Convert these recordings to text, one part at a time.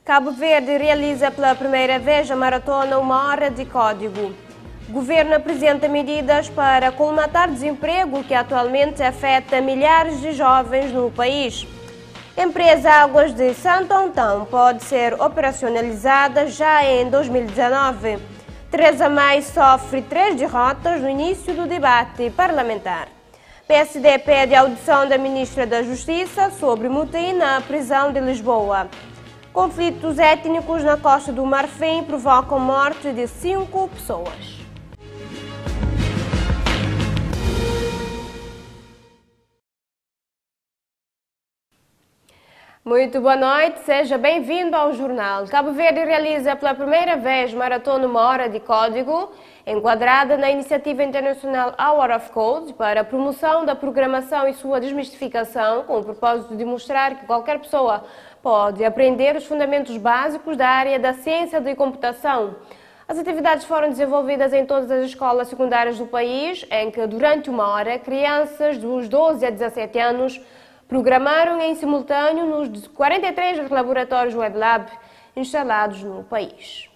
Cabo Verde realiza pela primeira vez a maratona Uma Hora de Código. O governo apresenta medidas para colmatar desemprego que atualmente afeta milhares de jovens no país. A empresa Águas de Santo Antão pode ser operacionalizada já em 2019. Teresa May sofre 3 derrotas no início do debate parlamentar. PSD pede a audição da ministra da Justiça sobre motim na prisão de Lisboa. Conflitos étnicos na Costa do Marfim provocam morte de 5 pessoas. Muito boa noite, seja bem-vindo ao jornal. Cabo Verde realiza pela primeira vez maratona Uma Hora de Código, enquadrada na iniciativa internacional Hour of Code para a promoção da programação e sua desmistificação, com o propósito de mostrar que qualquer pessoa pode aprender os fundamentos básicos da área da ciência de computação. As atividades foram desenvolvidas em todas as escolas secundárias do país, em que durante uma hora crianças dos 12 a 17 anos programaram em simultâneo nos 43 laboratórios WebLab instalados no país.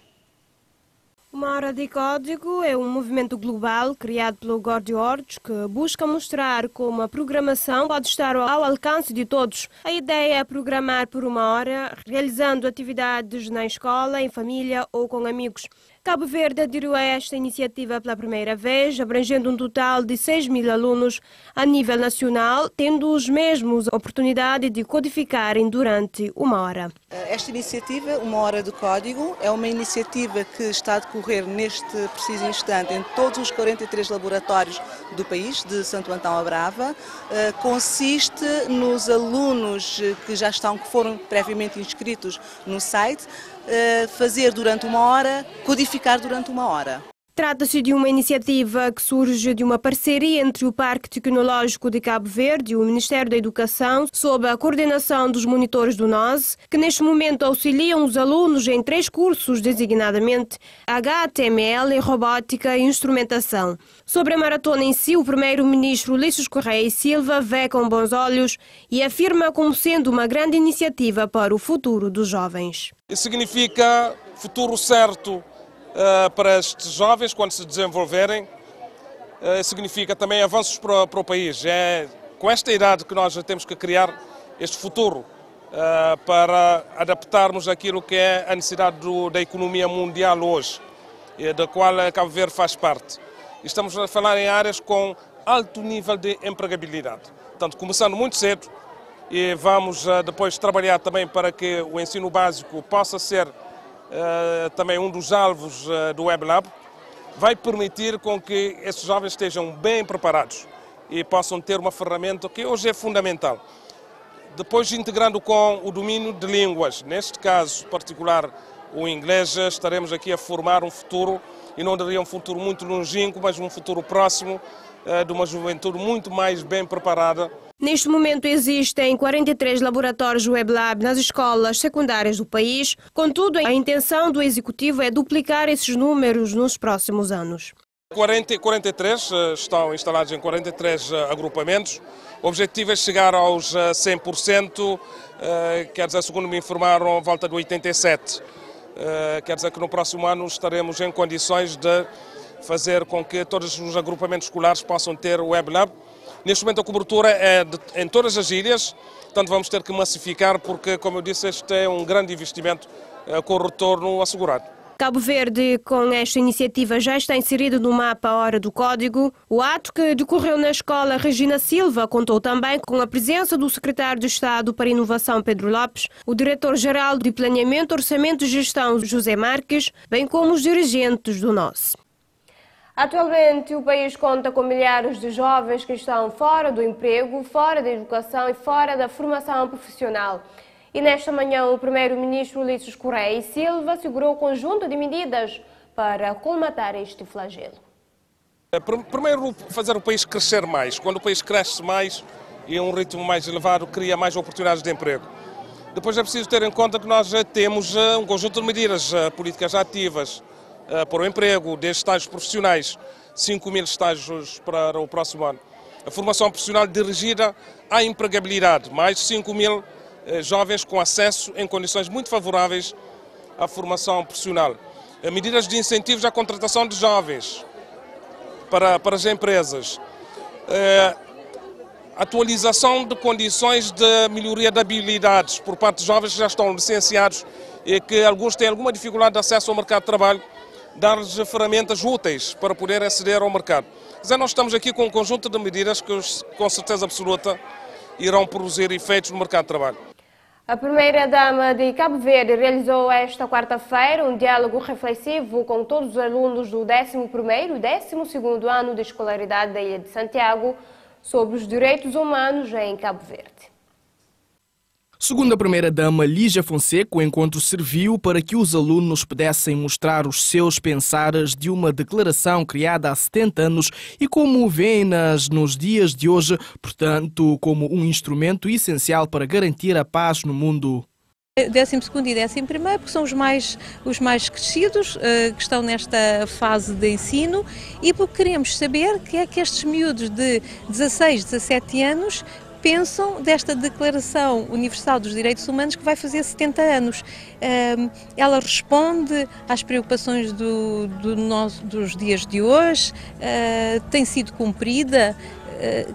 Uma Hora de Código é um movimento global criado pelo GordioOrgs que busca mostrar como a programação pode estar ao alcance de todos. A ideia é programar por uma hora, realizando atividades na escola, em família ou com amigos. Cabo Verde aderiu a esta iniciativa pela primeira vez, abrangendo um total de 6.000 alunos a nível nacional, tendo os mesmos a oportunidade de codificarem durante uma hora. Esta iniciativa, Uma Hora de Código, é uma iniciativa que está a decorrer neste preciso instante em todos os 43 laboratórios do país, de Santo Antão à Brava. Consiste nos alunos que foram previamente inscritos no site, fazer durante uma hora, codificar durante uma hora. Trata-se de uma iniciativa que surge de uma parceria entre o Parque Tecnológico de Cabo Verde e o Ministério da Educação, sob a coordenação dos monitores do NOS, que neste momento auxiliam os alunos em 3 cursos, designadamente HTML, Robótica e Instrumentação. Sobre a maratona em si, o primeiro-ministro Ulisses Correia e Silva vê com bons olhos e afirma como sendo uma grande iniciativa para o futuro dos jovens. Isso significa futuro certo para estes jovens quando se desenvolverem, significa também avanços para o país. É com esta idade que nós temos que criar este futuro para adaptarmos àquilo que é a necessidade da economia mundial hoje, da qual Cabo Verde faz parte. Estamos a falar em áreas com alto nível de empregabilidade. Portanto, começando muito cedo, e vamos depois trabalhar também para que o ensino básico possa ser também um dos alvos do WebLab, vai permitir com que esses jovens estejam bem preparados e possam ter uma ferramenta que hoje é fundamental. Depois, integrando com o domínio de línguas, neste caso particular o inglês, estaremos aqui a formar um futuro, e não diria um futuro muito longínquo, mas um futuro próximo de uma juventude muito mais bem preparada. Neste momento existem 43 laboratórios WebLab nas escolas secundárias do país. Contudo, a intenção do Executivo é duplicar esses números nos próximos anos. 43 estão instalados em 43 agrupamentos. O objetivo é chegar aos 100%, quer dizer, segundo me informaram, à volta de 87%. Quer dizer que no próximo ano estaremos em condições de fazer com que todos os agrupamentos escolares possam ter o WebLab. Neste momento a cobertura é em todas as ilhas, portanto vamos ter que massificar porque, como eu disse, este é um grande investimento com retorno assegurado. Cabo Verde, com esta iniciativa, já está inserido no mapa Hora do Código. O ato que decorreu na escola Regina Silva contou também com a presença do secretário de Estado para a Inovação, Pedro Lopes, o diretor-geral de Planeamento, Orçamento e Gestão, José Marques, bem como os dirigentes do NOS. Atualmente, o país conta com milhares de jovens que estão fora do emprego, fora da educação e fora da formação profissional. E nesta manhã, o primeiro-ministro Ulisses Correia e Silva segurou um conjunto de medidas para colmatar este flagelo. Primeiro, fazer o país crescer mais. Quando o país cresce mais e a um ritmo mais elevado, cria mais oportunidades de emprego. Depois é preciso ter em conta que nós temos um conjunto de medidas, políticas ativas, para o emprego, desde estágios profissionais, 5.000 estágios para o próximo ano. A formação profissional dirigida à empregabilidade, mais 5.000 jovens com acesso em condições muito favoráveis à formação profissional. Medidas de incentivos à contratação de jovens para as empresas. Atualização de condições de melhoria de habilidades por parte de jovens que já estão licenciados e que alguns têm alguma dificuldade de acesso ao mercado de trabalho, dar-lhes ferramentas úteis para poderem aceder ao mercado. Nós estamos aqui com um conjunto de medidas que, com certeza absoluta, irão produzir efeitos no mercado de trabalho. A primeira-dama de Cabo Verde realizou esta quarta-feira um diálogo reflexivo com todos os alunos do 11º e 12º ano de escolaridade da Ilha de Santiago sobre os direitos humanos em Cabo Verde. Segundo a primeira-dama Lígia Fonseca, o encontro serviu para que os alunos pudessem mostrar os seus pensares de uma declaração criada há 70 anos e como veem-nas nos dias de hoje, portanto, como um instrumento essencial para garantir a paz no mundo. 12º e 11º, porque são os mais crescidos que estão nesta fase de ensino e porque queremos saber que é que estes miúdos de 16, 17 anos pensam desta Declaração Universal dos Direitos Humanos que vai fazer 70 anos. Ela responde às preocupações dos dias de hoje, tem sido cumprida.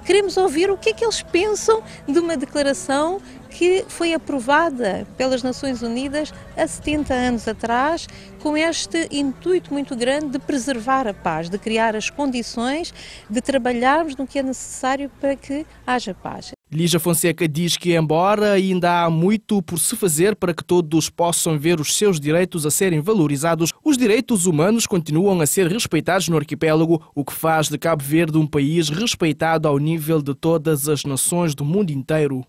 Queremos ouvir o que é que eles pensam de uma declaração que foi aprovada pelas Nações Unidas há 70 anos atrás, com este intuito muito grande de preservar a paz, de criar as condições, de trabalharmos no que é necessário para que haja paz. Lígia Fonseca diz que, embora ainda há muito por se fazer para que todos possam ver os seus direitos a serem valorizados, os direitos humanos continuam a ser respeitados no arquipélago, o que faz de Cabo Verde um país respeitado ao nível de todas as nações do mundo inteiro.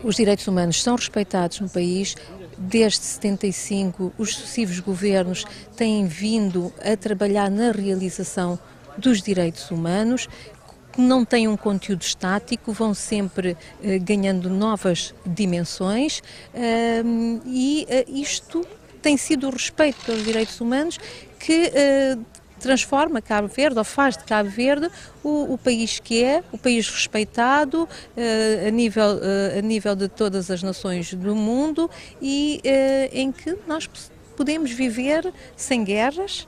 Os direitos humanos são respeitados no país. Desde 75, os sucessivos governos têm vindo a trabalhar na realização dos direitos humanos, que não têm um conteúdo estático, vão sempre ganhando novas dimensões e isto tem sido o respeito pelos direitos humanos que transforma Cabo Verde, ou faz de Cabo Verde o país que é, o país respeitado a nível de todas as nações do mundo e em que nós podemos viver sem guerras,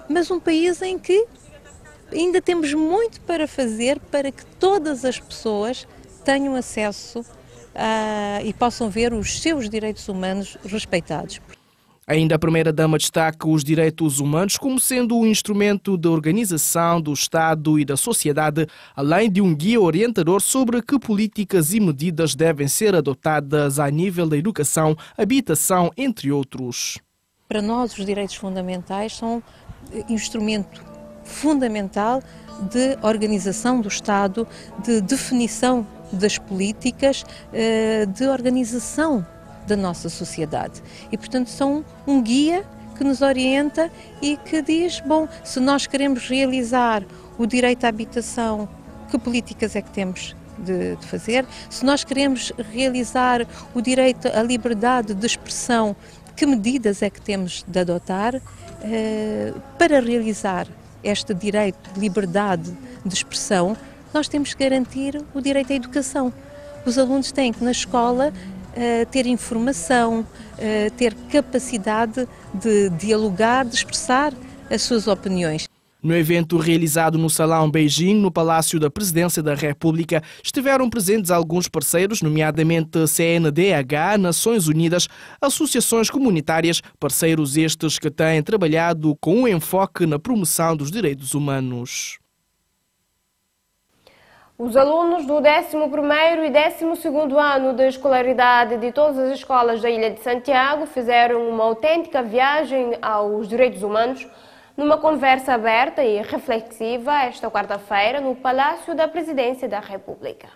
mas um país em que ainda temos muito para fazer para que todas as pessoas tenham acesso e possam ver os seus direitos humanos respeitados. Ainda a primeira-dama destaca os direitos humanos como sendo um instrumento de organização do Estado e da sociedade, além de um guia orientador sobre que políticas e medidas devem ser adotadas a nível da educação, habitação, entre outros. Para nós, os direitos fundamentais são instrumento fundamental de organização do Estado, de definição das políticas, de organização da nossa sociedade. E, portanto, são um guia que nos orienta e que diz, bom, se nós queremos realizar o direito à habitação, que políticas é que temos de fazer? Se nós queremos realizar o direito à liberdade de expressão, que medidas é que temos de adotar para realizar este direito de liberdade de expressão? Nós temos que garantir o direito à educação. Os alunos têm que, na escola, ter informação, ter capacidade de dialogar, de expressar as suas opiniões. No evento realizado no Salão Beijing, no Palácio da Presidência da República, estiveram presentes alguns parceiros, nomeadamente CNDH, Nações Unidas, associações comunitárias, parceiros estes que têm trabalhado com um enfoque na promoção dos direitos humanos. Os alunos do 11º e 12º ano de escolaridade de todas as escolas da Ilha de Santiago fizeram uma autêntica viagem aos direitos humanos numa conversa aberta e reflexiva esta quarta-feira no Palácio da Presidência da República.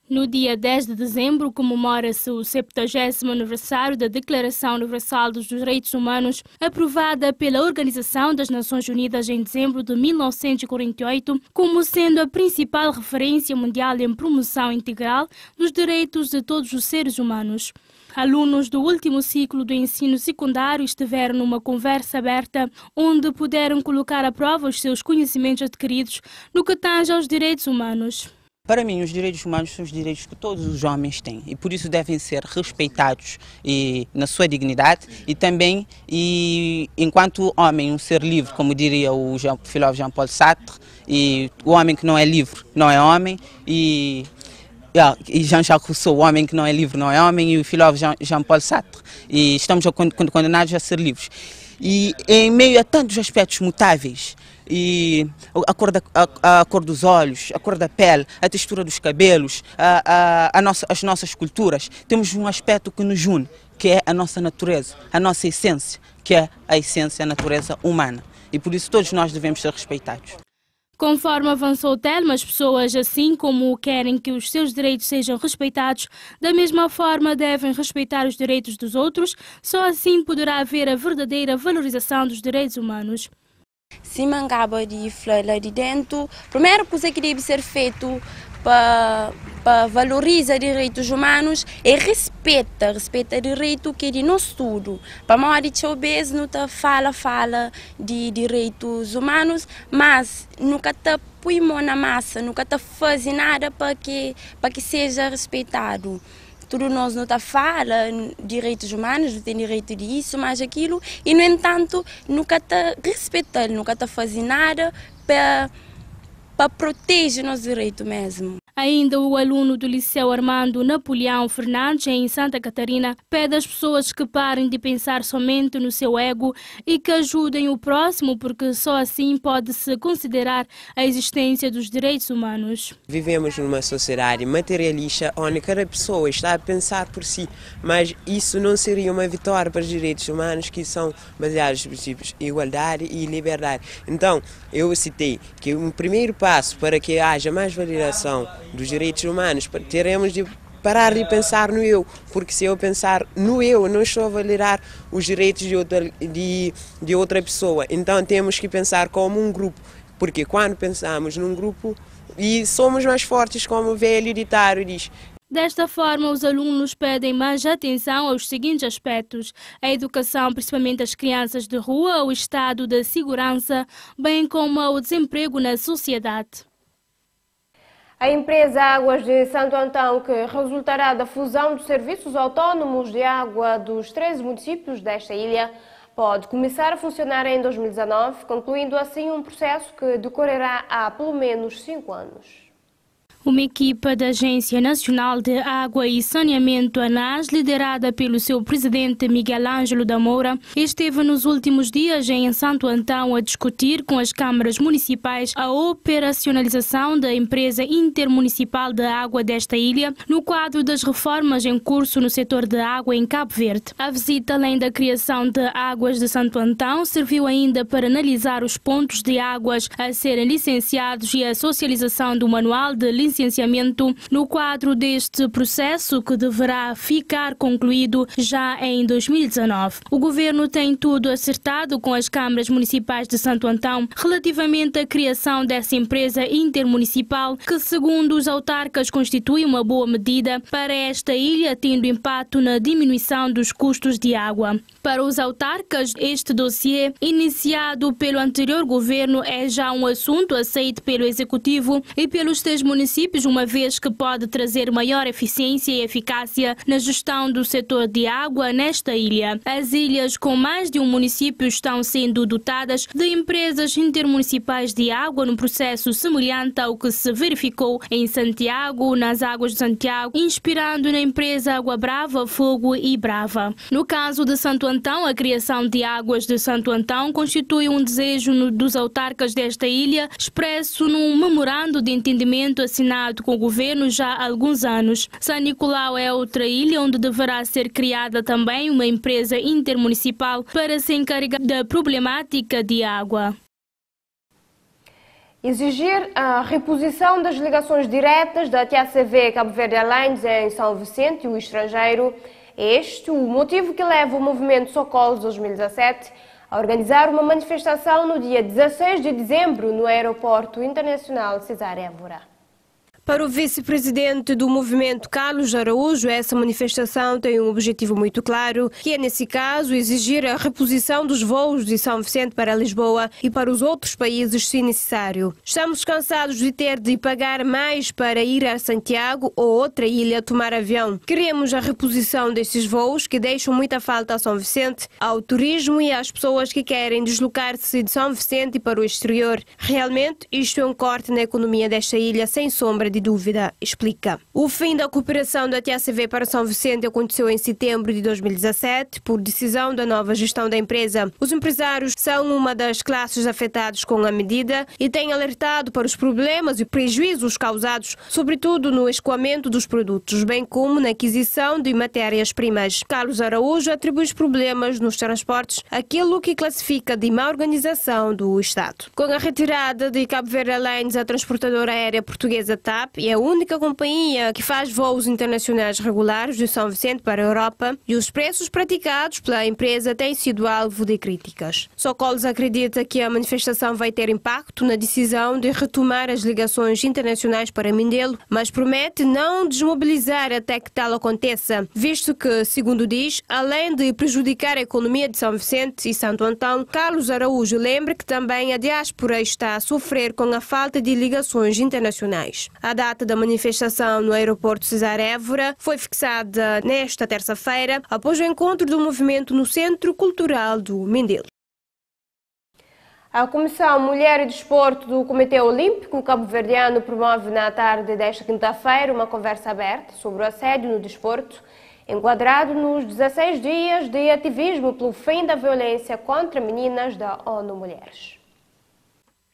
No dia 10 de dezembro comemora-se o 70º aniversário da Declaração Universal dos Direitos Humanos, aprovada pela Organização das Nações Unidas em dezembro de 1948, como sendo a principal referência mundial em promoção integral dos direitos de todos os seres humanos. Alunos do último ciclo do ensino secundário estiveram numa conversa aberta onde puderam colocar à prova os seus conhecimentos adquiridos no que tange aos direitos humanos. Para mim, os direitos humanos são os direitos que todos os homens têm e por isso devem ser respeitados na sua dignidade e também, enquanto homem, um ser livre, como diria o filósofo Jean-Paul Sartre, e o homem que não é livre não é homem, e Jean-Jacques Rousseau, o homem que não é livre não é homem, e o filósofo Jean-Paul Sartre, e estamos condenados a ser livres. E em meio a tantos aspectos mutáveis, e a cor dos olhos, a cor da pele, a textura dos cabelos, as nossas culturas, temos um aspecto que nos une, que é a nossa natureza, a nossa essência, que é a essência, a natureza humana. E por isso todos nós devemos ser respeitados. Conforme avançou Telma, as pessoas, assim como querem que os seus direitos sejam respeitados, da mesma forma devem respeitar os direitos dos outros, só assim poderá haver a verdadeira valorização dos direitos humanos. Se mangaba de flor lá de dentro, primeiro coisa que deve ser feito para valorizar direitos humanos é respeita direito que é de nós tudo. Para mal de chover não tá fala de direitos humanos, mas nunca tá põe mão na massa, nunca tá faz nada para que seja respeitado. Tudo nós não fala direitos humanos, não tem direito disso, mas aquilo, e no entanto nunca está respeitando, nunca está fazendo nada para proteger nosso direito mesmo. Ainda o aluno do Liceu Armando Napoleão Fernandes, em Santa Catarina, pede às pessoas que parem de pensar somente no seu ego e que ajudem o próximo, porque só assim pode-se considerar a existência dos direitos humanos. Vivemos numa sociedade materialista onde cada pessoa está a pensar por si, mas isso não seria uma vitória para os direitos humanos, que são baseados nos princípios de igualdade e liberdade. Então, eu citei que um primeiro passo para que haja mais validação dos direitos humanos, teremos de parar de pensar no eu, porque se eu pensar no eu, não estou a validar os direitos de outra pessoa. Então temos que pensar como um grupo, porque quando pensamos num grupo, e somos mais fortes, como o velho ditado diz. Desta forma, os alunos pedem mais atenção aos seguintes aspectos: a educação, principalmente as crianças de rua, o estado da segurança, bem como o desemprego na sociedade. A empresa Águas de Santo Antão, que resultará da fusão dos serviços autónomos de água dos 13 municípios desta ilha, pode começar a funcionar em 2019, concluindo assim um processo que decorrerá há pelo menos 5 anos. Uma equipa da Agência Nacional de Água e Saneamento, ANAS, liderada pelo seu presidente Miguel Ângelo da Moura, esteve nos últimos dias em Santo Antão a discutir com as câmaras municipais a operacionalização da empresa intermunicipal de água desta ilha no quadro das reformas em curso no setor de água em Cabo Verde. A visita, além da criação de Águas de Santo Antão, serviu ainda para analisar os pontos de águas a serem licenciados e a socialização do manual de licenciamento no quadro deste processo, que deverá ficar concluído já em 2019. O governo tem tudo acertado com as câmaras municipais de Santo Antão relativamente à criação dessa empresa intermunicipal, que, segundo os autarcas, constitui uma boa medida para esta ilha, tendo impacto na diminuição dos custos de água. Para os autarcas, este dossiê, iniciado pelo anterior governo, é já um assunto aceito pelo Executivo e pelos 3 municípios, uma vez que pode trazer maior eficiência e eficácia na gestão do setor de água nesta ilha. As ilhas com mais de um município estão sendo dotadas de empresas intermunicipais de água num processo semelhante ao que se verificou em Santiago, nas Águas de Santiago, inspirando na empresa Água Brava, Fogo e Brava. No caso de Santo Antão, a criação de Águas de Santo Antão constitui um desejo dos autarcas desta ilha, expresso num memorando de entendimento assinado com o governo já há alguns anos. São Nicolau é outra ilha onde deverá ser criada também uma empresa intermunicipal para se encarregar da problemática de água. Exigir a reposição das ligações diretas da TACV Cabo Verde Airlines em São Vicente e o estrangeiro é este o motivo que leva o movimento Socorros 2017 a organizar uma manifestação no dia 16 de dezembro no Aeroporto Internacional Cesar Évora. Para o vice-presidente do movimento, Carlos Araújo, essa manifestação tem um objetivo muito claro, que é, nesse caso, exigir a reposição dos voos de São Vicente para Lisboa e para os outros países, se necessário. Estamos cansados de ter de pagar mais para ir a Santiago ou outra ilha tomar avião. Queremos a reposição desses voos que deixam muita falta a São Vicente, ao turismo e às pessoas que querem deslocar-se de São Vicente para o exterior. Realmente, isto é um corte na economia desta ilha, sem sombra de dúvida, explica. O fim da cooperação da TACV para São Vicente aconteceu em setembro de 2017, por decisão da nova gestão da empresa. Os empresários são uma das classes afetadas com a medida e têm alertado para os problemas e prejuízos causados, sobretudo no escoamento dos produtos, bem como na aquisição de matérias-primas. Carlos Araújo atribui os problemas nos transportes àquilo que classifica de má organização do Estado. Com a retirada de Cabo Verde Airlines, a transportadora aérea portuguesa TAP é a única companhia que faz voos internacionais regulares de São Vicente para a Europa e os preços praticados pela empresa têm sido alvo de críticas. Socolos acredita que a manifestação vai ter impacto na decisão de retomar as ligações internacionais para Mindelo, mas promete não desmobilizar até que tal aconteça, visto que, segundo diz, além de prejudicar a economia de São Vicente e Santo Antão, Carlos Araújo lembra que também a diáspora está a sofrer com a falta de ligações internacionais. A data da manifestação no aeroporto Cesar Évora foi fixada nesta terça-feira, após o encontro do movimento no Centro Cultural do Mindelo. A Comissão Mulher e Desporto do Comitê Olímpico Cabo-Verdiano promove na tarde desta quinta-feira uma conversa aberta sobre o assédio no desporto, enquadrado nos 16 dias de ativismo pelo fim da violência contra meninas da ONU Mulheres.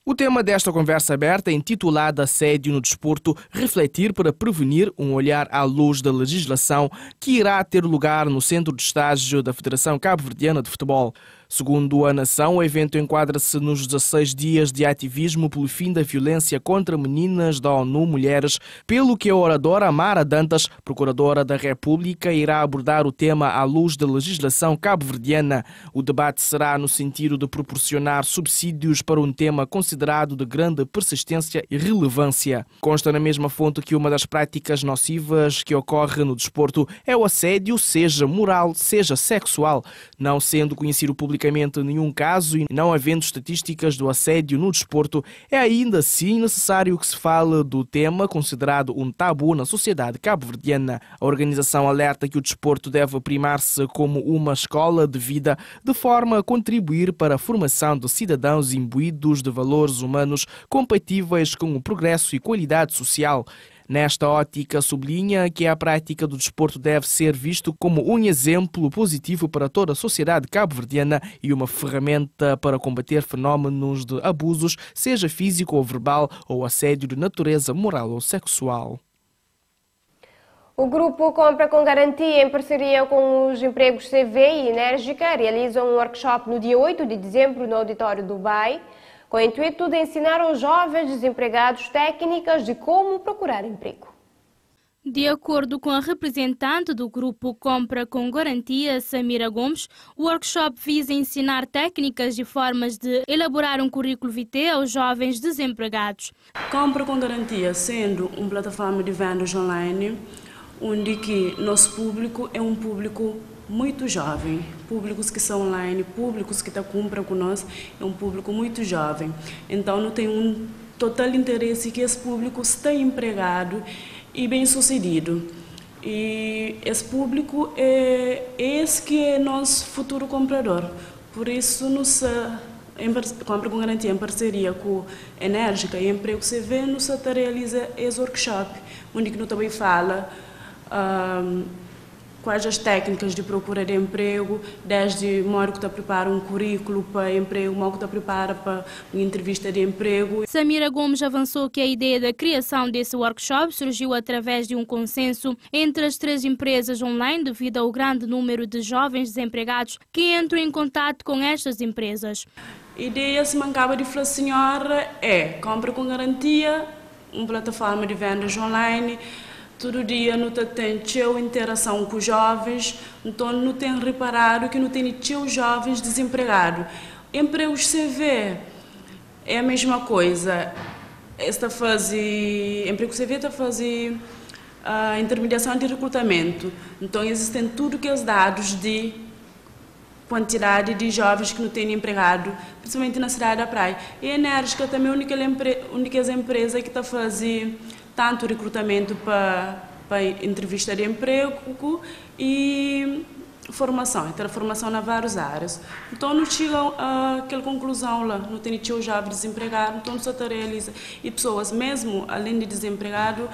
O tema desta conversa aberta, intitulada Assédio no Desporto, refletir para prevenir, um olhar à luz da legislação que irá ter lugar no Centro de Estágio da Federação Cabo-Verdiana de Futebol. Segundo a Nação, o evento enquadra-se nos 16 dias de ativismo pelo fim da violência contra meninas da ONU Mulheres, pelo que a oradora Mara Dantas, procuradora da República, irá abordar o tema à luz da legislação cabo-verdiana. O debate será no sentido de proporcionar subsídios para um tema considerado de grande persistência e relevância. Consta na mesma fonte que uma das práticas nocivas que ocorre no desporto é o assédio, seja moral, seja sexual, não sendo conhecido publicamente nenhum caso e não havendo estatísticas do assédio no desporto, é ainda assim necessário que se fale do tema considerado um tabu na sociedade cabo-verdiana. A organização alerta que o desporto deve primar-se como uma escola de vida, de forma a contribuir para a formação de cidadãos imbuídos de valores humanos compatíveis com o progresso e qualidade social. Nesta ótica, sublinha que a prática do desporto deve ser visto como um exemplo positivo para toda a sociedade cabo-verdiana e uma ferramenta para combater fenómenos de abusos, seja físico ou verbal, ou assédio de natureza moral ou sexual. O grupo Compra com Garantia, em parceria com os empregos CV e Enérgica, realiza um workshop no dia 8 de dezembro no auditório do BAI, com o intuito de ensinar aos jovens desempregados técnicas de como procurar emprego. De acordo com a representante do grupo Compra com Garantia, Samira Gomes, o workshop visa ensinar técnicas e formas de elaborar um currículo vitae aos jovens desempregados. Compra com Garantia, sendo uma plataforma de vendas online, onde que nosso público é um público muito jovem, públicos que são online, públicos que compram com nós, é um público muito jovem. Então, não tem um total interesse que esse público esteja empregado e bem sucedido. E esse público é esse que é nosso futuro comprador. Por isso, Compra com Garantia, em parceria com a Enérgica e Emprego CV, nos realiza esse workshop, onde nós também fala quais as técnicas de procura de emprego, desde modo que está prepara um currículo para emprego, modo que está prepara para uma entrevista de emprego. Samira Gomes avançou que a ideia da criação desse workshop surgiu através de um consenso entre as 3 empresas online devido ao grande número de jovens desempregados que entram em contato com estas empresas. A ideia, se mancava de falar, senhora, é Compra com Garantia, uma plataforma de vendas online. Todo dia não tem interação com os jovens, então não tem reparado que não tem jovens desempregados. Empregos CV é a mesma coisa. esta fase, emprego CV está fazer a intermediação de recrutamento. Então existem tudo que os dados de quantidade de jovens que não têm empregado, principalmente na cidade da Praia. E a Enérgica também é a única empresa que está fazendo tanto recrutamento para entrevista de emprego e formação. Então, a formação na várias áreas. Então, não chega àquela conclusão lá, não tem o jovem desempregado, então só te realiza. E pessoas, mesmo além de desempregado,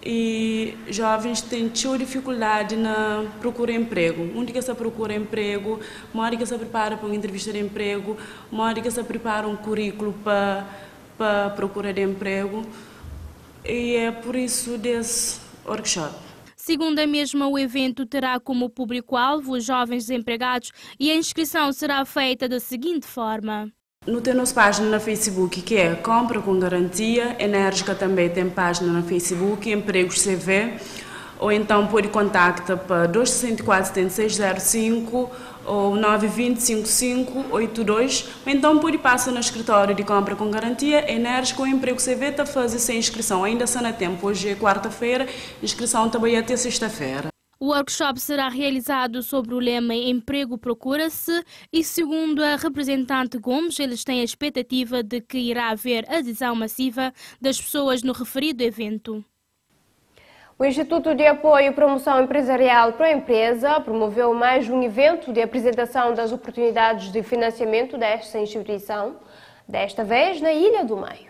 e jovens têm dificuldade na procura de emprego. Onde que se procura emprego, uma hora que se prepara para uma entrevista de emprego, uma hora que se prepara um currículo para procura de emprego. E é por isso desse workshop. Segundo a mesma, o evento terá como público-alvo os jovens desempregados e a inscrição será feita da seguinte forma. Não tem nossa página na Facebook, que é Compra com Garantia. Enérgica também tem página na Facebook, Empregos CV. Ou então pode contactar para 264-7605 ou 920-5582. Ou então pode passar no escritório de Compra com Garantia. Enérgica ou Emprego CV está fazendo sem inscrição. Ainda está na tempo. Hoje é quarta-feira, inscrição também até sexta-feira. O workshop será realizado sobre o lema Emprego Procura-se e, segundo a representante Gomes, eles têm a expectativa de que irá haver adesão massiva das pessoas no referido evento. O Instituto de Apoio e Promoção Empresarial para a Empresa promoveu mais um evento de apresentação das oportunidades de financiamento desta instituição, desta vez na Ilha do Maio.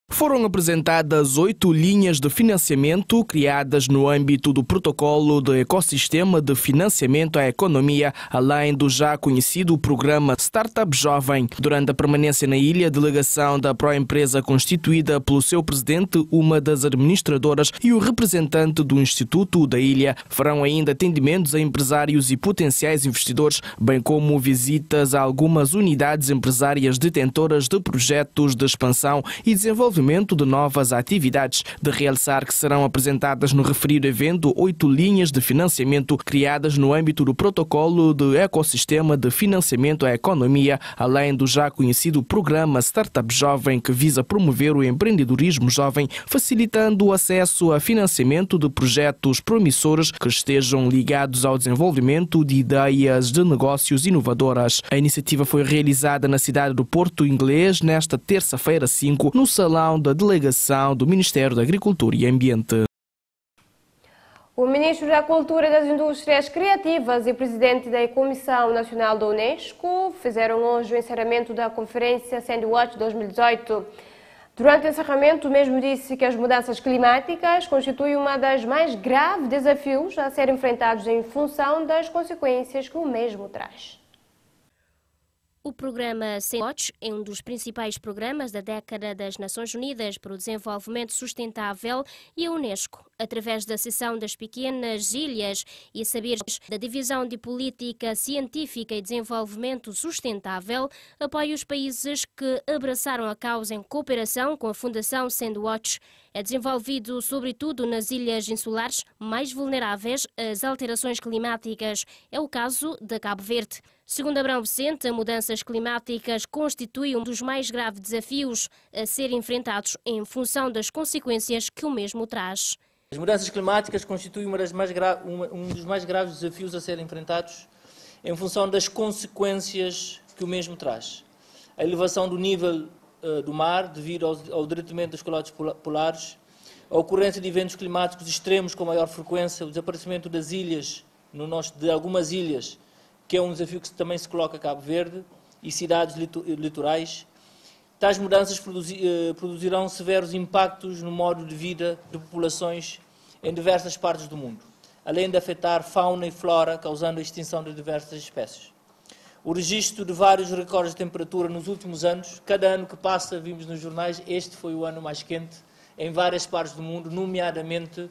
Foram apresentadas 8 linhas de financiamento criadas no âmbito do protocolo de ecossistema de financiamento à economia, além do já conhecido programa Startup Jovem. Durante a permanência na ilha, a delegação da Proempresa, constituída pelo seu presidente, uma das administradoras e o representante do Instituto da ilha, farão ainda atendimentos a empresários e potenciais investidores, bem como visitas a algumas unidades empresárias detentoras de projetos de expansão e desenvolvimento de novas atividades. De realçar que serão apresentadas no referido evento 8 linhas de financiamento criadas no âmbito do protocolo de ecossistema de financiamento à economia, além do já conhecido programa Startup Jovem, que visa promover o empreendedorismo jovem, facilitando o acesso a financiamento de projetos promissores que estejam ligados ao desenvolvimento de ideias de negócios inovadoras. A iniciativa foi realizada na cidade do Porto Inglês nesta terça-feira 5, no Salão da Delegação do Ministério da Agricultura e Ambiente. O Ministro da Cultura e das Indústrias Criativas e Presidente da Comissão Nacional da Unesco fizeram hoje o encerramento da Conferência Sandwich 2018. Durante o encerramento, o mesmo disse que as mudanças climáticas constituem uma das mais graves desafios a serem enfrentados em função das consequências que o mesmo traz. O programa Sandwich é um dos principais programas da década das Nações Unidas para o Desenvolvimento Sustentável e a Unesco, através da seção das pequenas ilhas e saberes da Divisão de Política Científica e Desenvolvimento Sustentável, apoia os países que abraçaram a causa em cooperação com a Fundação Sandwich. É desenvolvido sobretudo nas ilhas insulares mais vulneráveis às alterações climáticas. É o caso de Cabo Verde. Segundo Abrão Vicente, as mudanças climáticas constituem um dos mais graves desafios a serem enfrentados em função das consequências que o mesmo traz. As mudanças climáticas constituem um dos mais graves desafios a serem enfrentados em função das consequências que o mesmo traz. A elevação do nível do mar devido ao derretimento das calotas polares, a ocorrência de eventos climáticos extremos com maior frequência, o desaparecimento das ilhas, de algumas ilhas, que é um desafio que também se coloca a Cabo Verde, e cidades litorais. Tais mudanças produzirão severos impactos no modo de vida de populações em diversas partes do mundo, além de afetar fauna e flora, causando a extinção de diversas espécies. O registro de vários recordes de temperatura nos últimos anos, cada ano que passa, vimos nos jornais, este foi o ano mais quente em várias partes do mundo, nomeadamente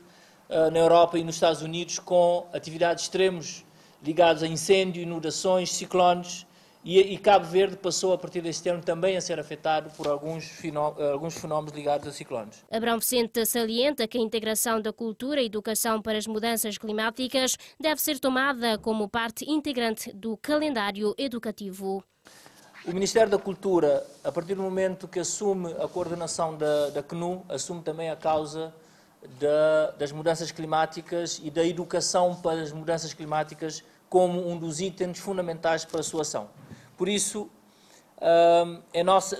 na Europa e nos Estados Unidos, com atividades extremos ligados a incêndio, inundações, ciclones, e Cabo Verde passou a partir deste ano também a ser afetado por alguns fenómenos ligados a ciclones. Abrão Vicente salienta que a integração da cultura e educação para as mudanças climáticas deve ser tomada como parte integrante do calendário educativo. O Ministério da Cultura, a partir do momento que assume a coordenação da CNU, assume também a causa das mudanças climáticas e da educação para as mudanças climáticas como um dos itens fundamentais para a sua ação. Por isso,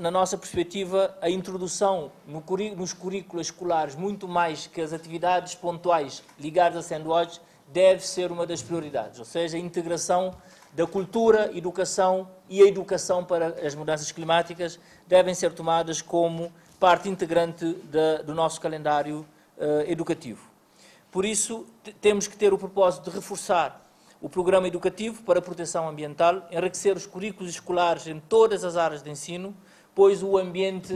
na nossa perspectiva, a introdução nos currículos escolares, muito mais que as atividades pontuais ligadas a Sandwatch, deve ser uma das prioridades, ou seja, a integração da cultura, educação e a educação para as mudanças climáticas devem ser tomadas como parte integrante do nosso calendário educativo. Por isso, temos que ter o propósito de reforçar o programa educativo para a proteção ambiental, enriquecer os currículos escolares em todas as áreas de ensino, pois o ambiente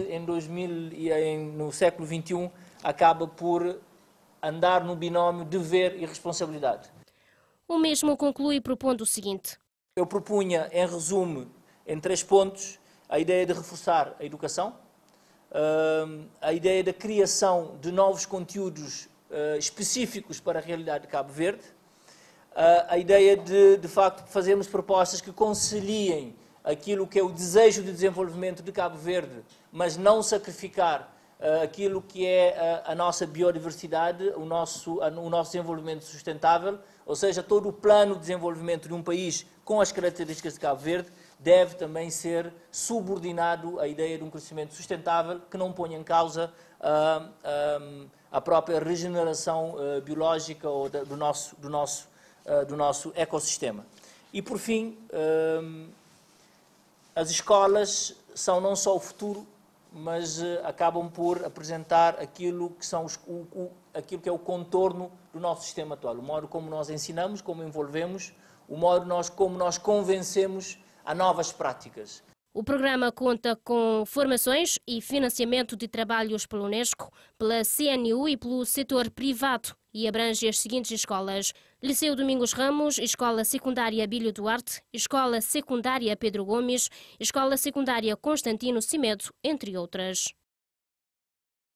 no século XXI acaba por andar no binómio dever e responsabilidade. O mesmo conclui propondo o seguinte. Eu propunha, em resumo, em 3 pontos, a ideia de reforçar a educação, a ideia da criação de novos conteúdos específicos para a realidade de Cabo Verde, a ideia de facto, fazermos propostas que conciliem aquilo que é o desejo de desenvolvimento de Cabo Verde, mas não sacrificar aquilo que é a nossa biodiversidade, o nosso desenvolvimento sustentável, ou seja, todo o plano de desenvolvimento de um país com as características de Cabo Verde deve também ser subordinado à ideia de um crescimento sustentável que não ponha em causa a própria regeneração biológica ou do nosso ecossistema. E, por fim, as escolas são não só o futuro, mas acabam por apresentar aquilo que é o contorno do nosso sistema atual, o modo como nós ensinamos, como envolvemos, o modo como nós convencemos a novas práticas. O programa conta com formações e financiamento de trabalhos pela Unesco, pela CNU e pelo setor privado e abrange as seguintes escolas: Liceu Domingos Ramos, Escola Secundária Abílio Duarte, Escola Secundária Pedro Gomes, Escola Secundária Constantino Cimedo, entre outras.